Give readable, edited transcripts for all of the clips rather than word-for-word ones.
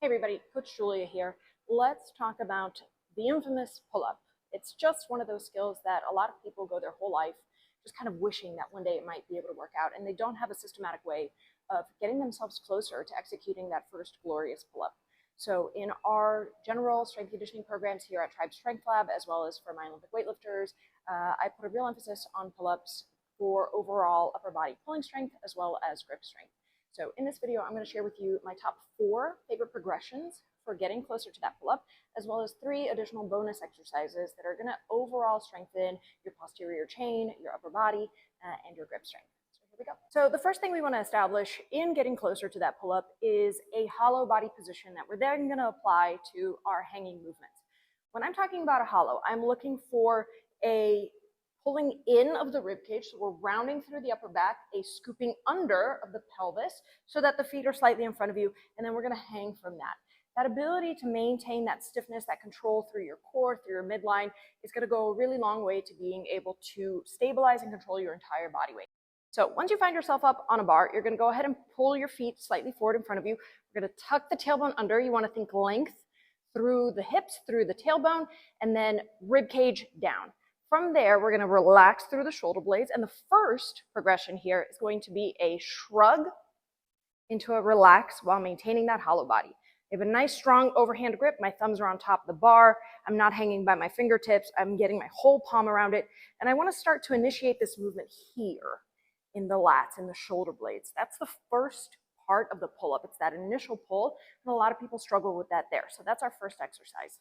Hey everybody, Coach Julia here. Let's talk about the infamous pull-up. It's just one of those skills that a lot of people go their whole life just kind of wishing that one day it might be able to work out, and they don't have a systematic way of getting themselves closer to executing that first glorious pull-up. So in our general strength conditioning programs here at Tribe Strength Lab, as well as for my Olympic weightlifters, I put a real emphasis on pull-ups for overall upper body pulling strength as well as grip strength. So in this video, I'm going to share with you my top 4 favorite progressions for getting closer to that pull-up, as well as 3 additional bonus exercises that are going to overall strengthen your posterior chain, your upper body, and your grip strength. So here we go. So the first thing we want to establish in getting closer to that pull-up is a hollow body position that we're then going to apply to our hanging movements. When I'm talking about a hollow, I'm looking for a pulling in of the rib cage, so we're rounding through the upper back, a scooping under of the pelvis so that the feet are slightly in front of you, and then we're going to hang from that. That ability to maintain that stiffness, that control through your core, through your midline, is going to go a really long way to being able to stabilize and control your entire body weight. So once you find yourself up on a bar, you're going to go ahead and pull your feet slightly forward in front of you. We're going to tuck the tailbone under. You want to think length through the hips, through the tailbone, and then rib cage down. From there, we're going to relax through the shoulder blades, and the first progression here is going to be a shrug into a relax while maintaining that hollow body. I have a nice strong overhand grip. My thumbs are on top of the bar. I'm not hanging by my fingertips. I'm getting my whole palm around it, and I want to start to initiate this movement here in the lats, in the shoulder blades. That's the first part of the pull-up. It's that initial pull, and a lot of people struggle with that there. So that's our first exercise.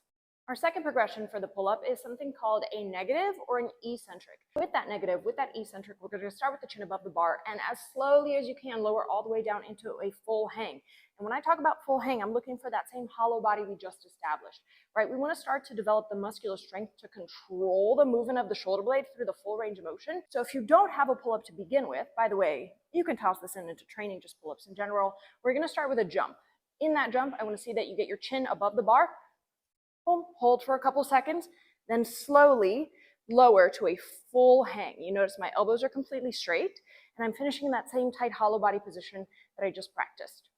Our second progression for the pull-up is something called a negative or an eccentric. With that negative, with that eccentric, we're going to start with the chin above the bar, and as slowly as you can, lower all the way down into a full hang. And when I talk about full hang, I'm looking for that same hollow body we just established, right? We want to start to develop the muscular strength to control the movement of the shoulder blade through the full range of motion. So if you don't have a pull-up to begin with, by the way, you can toss this into training, just pull-ups in general. We're going to start with a jump. In that jump, I want to see that you get your chin above the bar. Boom, hold for a couple seconds, then slowly lower to a full hang. You notice my elbows are completely straight, and I'm finishing in that same tight hollow body position that I just practiced.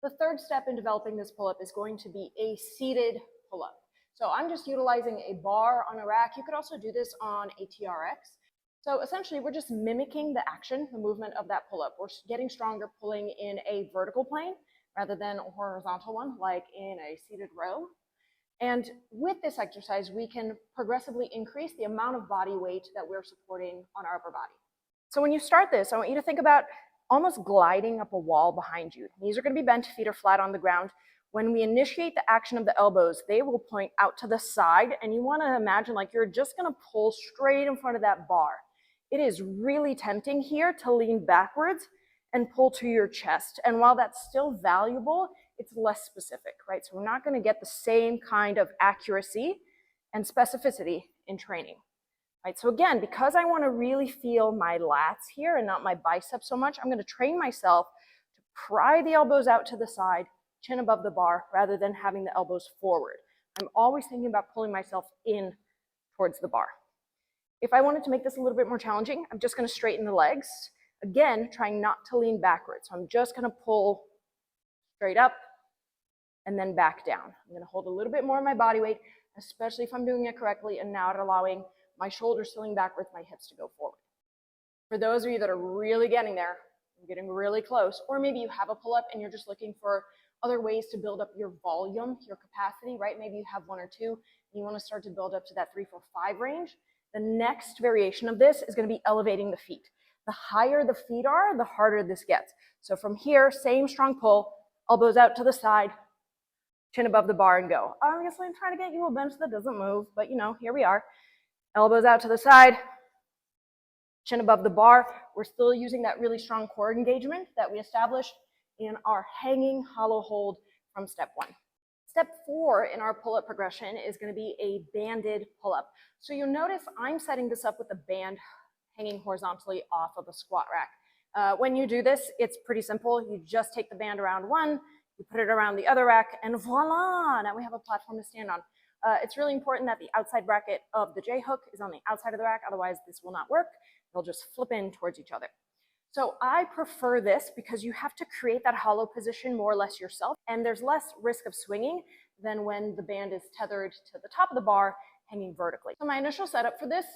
The third step in developing this pull-up is going to be a seated pull-up. So I'm just utilizing a bar on a rack. You could also do this on a TRX. So essentially, we're just mimicking the action, the movement of that pull-up. We're getting stronger pulling in a vertical plane rather than a horizontal one, like in a seated row. And with this exercise, we can progressively increase the amount of body weight that we're supporting on our upper body. So when you start this, I want you to think about almost gliding up a wall behind you. Knees are going to be bent, feet are flat on the ground. When we initiate the action of the elbows, they will point out to the side, and you want to imagine like you're just going to pull straight in front of that bar. It is really tempting here to lean backwards and pull to your chest. And while that's still valuable, it's less specific, right? So we're not going to get the same kind of accuracy and specificity in training, right? So again, because I want to really feel my lats here and not my biceps so much, I'm going to train myself to pry the elbows out to the side, chin above the bar, rather than having the elbows forward. I'm always thinking about pulling myself in towards the bar. If I wanted to make this a little bit more challenging, I'm just going to straighten the legs. Again, trying not to lean backwards. So I'm just going to pull straight up and then back down. I'm going to hold a little bit more of my body weight, especially if I'm doing it correctly and not allowing my shoulders to lean backwards, my hips to go forward. For those of you that are really getting there, getting really close, or maybe you have a pull-up and you're just looking for other ways to build up your volume, your capacity, right? Maybe you have 1 or 2, and you want to start to build up to that 3, 4, 5 range. The next variation of this is going to be elevating the feet. The higher the feet are, the harder this gets. So from here, same strong pull, elbows out to the side, chin above the bar, and go. Obviously, I'm trying to get you a bench that doesn't move, but you know, here we are. Elbows out to the side, chin above the bar. We're still using that really strong core engagement that we established in our hanging hollow hold from step 1. Step 4 in our pull-up progression is going to be a banded pull-up. So you'll notice I'm setting this up with the band hanging horizontally off of a squat rack. When you do this, it's pretty simple. You just take the band around one, you put it around the other rack, and voila, now we have a platform to stand on. It's really important that the outside bracket of the J-hook is on the outside of the rack, otherwise this will not work. They'll just flip in towards each other. So I prefer this because you have to create that hollow position more or less yourself, and there's less risk of swinging than when the band is tethered to the top of the bar hanging vertically. So my initial setup for this,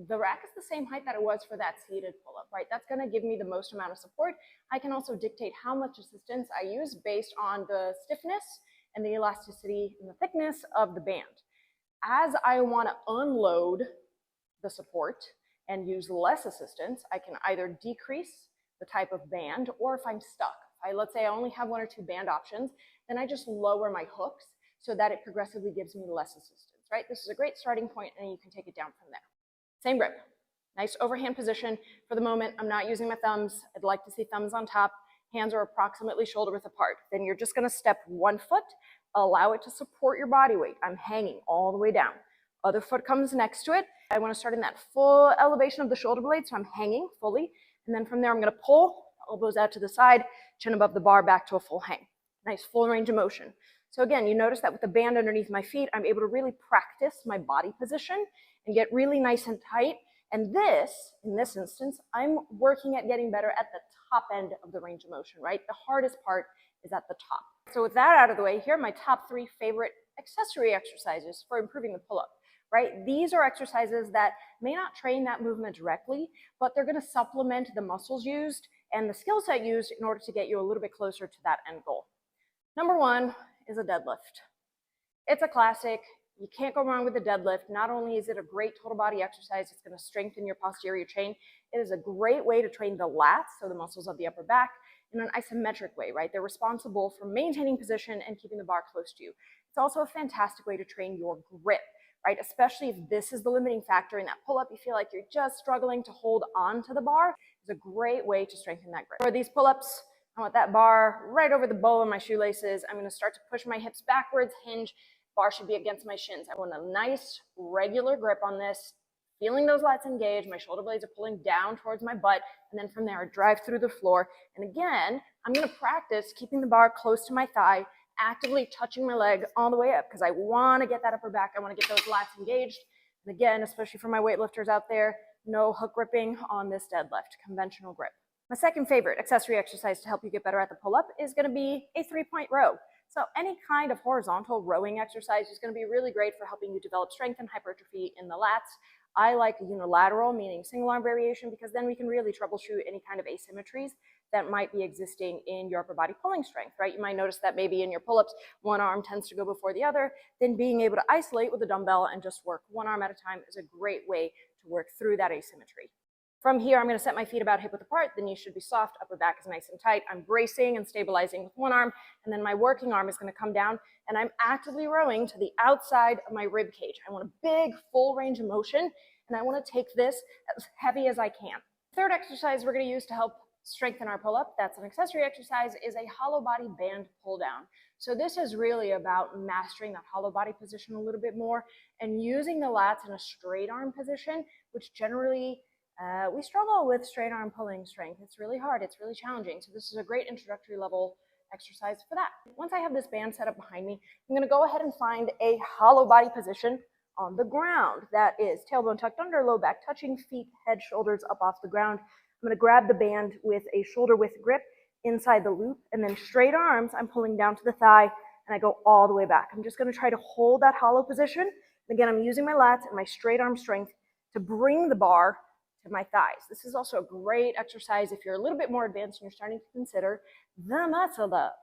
the rack is the same height that it was for that seated pull-up, right? That's gonna give me the most amount of support. I can also dictate how much assistance I use based on the stiffness and the elasticity and the thickness of the band. As I wanna unload the support and use less assistance, I can either decrease the type of band, or if I'm stuck, let's say I only have one or two band options, then I just lower my hooks so that it progressively gives me less assistance, right? This is a great starting point, and you can take it down from there. Same grip, nice overhand position. For the moment, I'm not using my thumbs. I'd like to see thumbs on top. Hands are approximately shoulder width apart. Then you're just gonna step one foot, allow it to support your body weight. I'm hanging all the way down. Other foot comes next to it. I want to start in that full elevation of the shoulder blade, so I'm hanging fully. And then from there, I'm going to pull, elbows out to the side, chin above the bar, back to a full hang. Nice full range of motion. So again, you notice that with the band underneath my feet, I'm able to really practice my body position and get really nice and tight. And this, in this instance, I'm working at getting better at the top end of the range of motion, right? The hardest part is at the top. So with that out of the way, here are my top 3 favorite accessory exercises for improving the pull-up. Right? These are exercises that may not train that movement directly, but they're going to supplement the muscles used and the skill set used in order to get you a little bit closer to that end goal. Number 1 is a deadlift. It's a classic. You can't go wrong with the deadlift. Not only is it a great total body exercise, it's going to strengthen your posterior chain. It is a great way to train the lats, so the muscles of the upper back, in an isometric way, right? They're responsible for maintaining position and keeping the bar close to you. It's also a fantastic way to train your grip, right? Especially if this is the limiting factor in that pull-up, you feel like you're just struggling to hold on to the bar. It's a great way to strengthen that grip. For these pull-ups, I want that bar right over the bow of my shoelaces. I'm going to start to push my hips backwards, hinge. Bar should be against my shins. I want a nice, regular grip on this, feeling those lats engage. My shoulder blades are pulling down towards my butt, and then from there, I drive through the floor. And again, I'm going to practice keeping the bar close to my thigh, actively touching my leg all the way up because I want to get that upper back. I want to get those lats engaged. And again, especially for my weightlifters out there, no hook gripping on this deadlift, conventional grip. My second favorite accessory exercise to help you get better at the pull-up is going to be a 3-point row. So any kind of horizontal rowing exercise is going to be really great for helping you develop strength and hypertrophy in the lats. I like unilateral, meaning single arm variation, because then we can really troubleshoot any kind of asymmetries that might be existing in your upper body pulling strength, right? You might notice that maybe in your pull-ups, one arm tends to go before the other. Then being able to isolate with a dumbbell and just work one arm at a time is a great way to work through that asymmetry. From here, I'm going to set my feet about hip width apart. The knees should be soft, upper back is nice and tight. I'm bracing and stabilizing with one arm, and then my working arm is going to come down, and I'm actively rowing to the outside of my rib cage. I want a big, full range of motion, and I want to take this as heavy as I can. Third exercise we're going to use to help strengthen our pull-up, that's an accessory exercise, is a hollow body band pull down. So this is really about mastering that hollow body position a little bit more and using the lats in a straight arm position, which generally we struggle with straight arm pulling strength. It's really hard, it's really challenging. So this is a great introductory level exercise for that. Once I have this band set up behind me, I'm gonna go ahead and find a hollow body position on the ground. That is tailbone tucked under, low back touching, feet, head, shoulders up off the ground. I'm gonna grab the band with a shoulder width grip inside the loop, and then straight arms, I'm pulling down to the thigh, and I go all the way back. I'm just gonna try to hold that hollow position. Again, I'm using my lats and my straight arm strength to bring the bar to my thighs. This is also a great exercise if you're a little bit more advanced and you're starting to consider the muscle up.